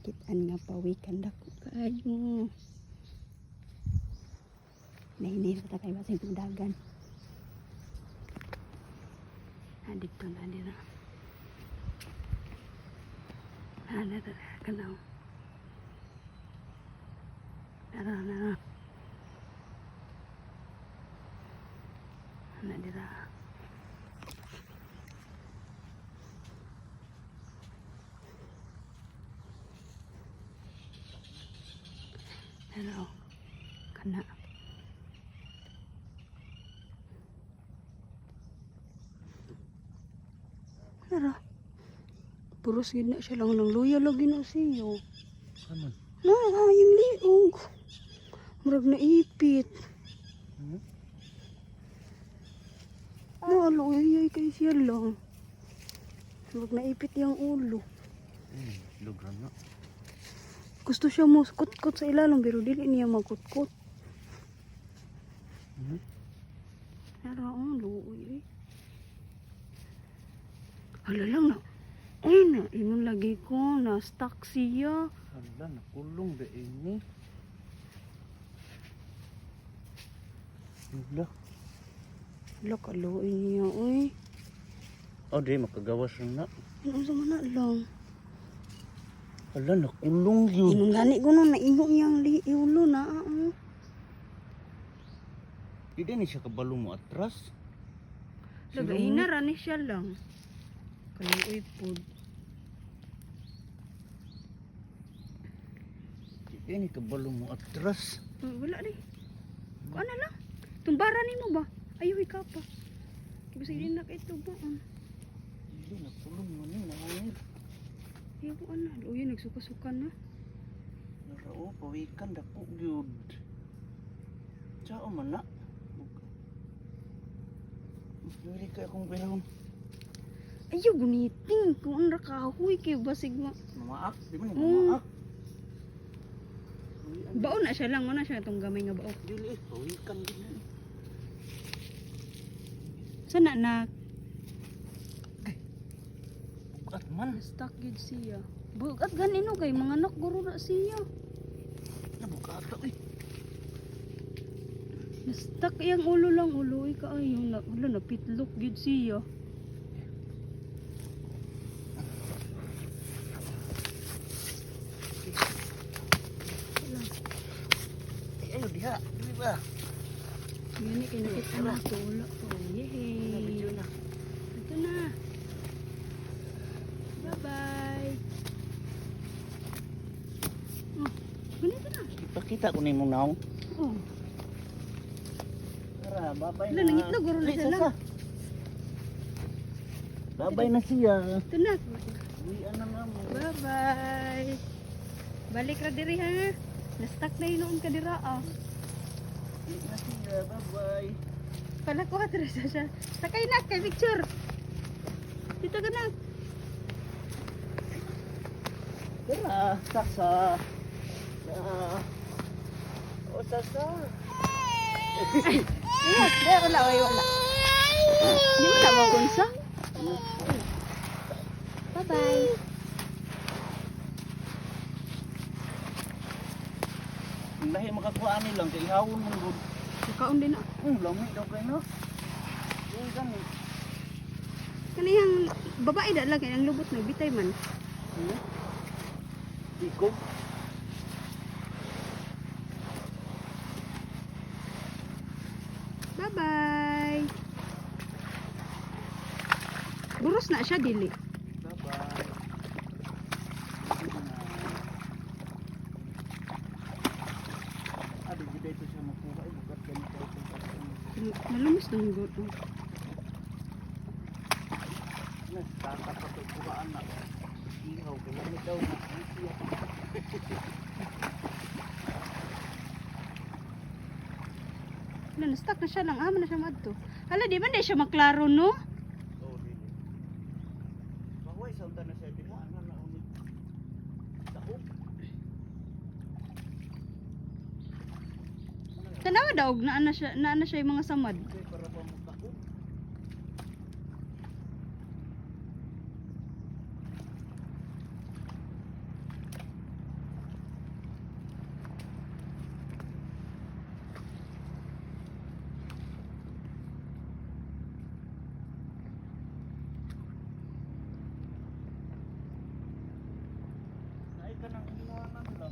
Nakit-an nga pawikan dako kayo. Nainis ta kay basing pagdagan. Dito na dito. Ano ta kanaw. Ano. Ano dito. Hello. Kana. Nara. Puros gina siya lang luya lagi na siyo. Kaman? Yung liog. Murag na ipit. Luya kay siya lang. Murag na ipit yung ulo. Lugram na. Gusto siya mo kutkot sa ilalim pero dili niya magkutkot. Pero luoy. Hala lang na. Ay na, ingon lagi ko na stuck siya. Hala, nakulong ba ini? Hala. Hala kaluoy niya, uy. Oh, di makagawas na. Ano sa mana lang. Hala, nakulong yun. Ingon gani ko no, naingon niyang ulo na. Di ni siya kabalo mo atras. Lagay na rani siya lang. Kaluoy po. Di ni kabalo mo atras. Wala rin. Kung ano lang. Tumbaran ni mo ba? Ayaw ka pa. Kasi hindi na kayo tubaan. Hindi, nakulong mo ni nangangit. Ayaw ko ano. Uy, nagsuka-suka na. Narao, pawikan dako gyud. Tsao man na. Dili kay akong perahon. Ayaw guniting. Kung ang rakahoy kayo basig mo. Mamaak, di ba ni mamaak? Baon na siya lang. Ano siya itong gamay nga baon. Dili, pawikan din. Sana na. Bukat man. Stuck yun siya. Bukat ganino kay mga anak guro na siya. Nabukat eh. Stuck yung ulo lang. Ulo ay kaayo. Wala na pitlok yun siya. Ayo diha, di ba? Yun kayo nakita na ito. Wala po. Yehey. Ito na. Bye-bye. Oh, ganito na. Ipakita ko na yung naong. Oh. Tara, babay Wala, nangitlog, guro na siya lang. Babay na siya. Ito na. Uwian na nga mo. Bye-bye. Balik ra diri ha. Na-stuck na yun ka dira ah. Uwi na siya, babay. Pala ko atras na siya. Sakay na kay picture. Dito ka na. Tara, saksa. O, saksa. Wala. Di mo na magunsa. Bye-bye. Lahi makakuha ni lang, kay ihawon mong good. Kakaon din na. Lami daw kayo, no? Yung gani. Kaniyang babae da lang ang lubot na bitay man. Iko. Bye-bye. Buros na siya dili. Bye-bye. Adi, di dito siya makuha. Bukat ganito ito. Malumis na yung goto. Tatap pa ito kuhaan na. Ihaw, kailangan daw na. Wala, na-stuck na siya lang. Aman na siya madto. Hala, di ba na siya maklaro, no? Oo, dili. Mahuay sa unta na siya. Di mo, ano na ulit. Dahok. Tanawa daw, naana siya yung mga samad. Okay, para ba mo dahok? ka nang inuwanan nila.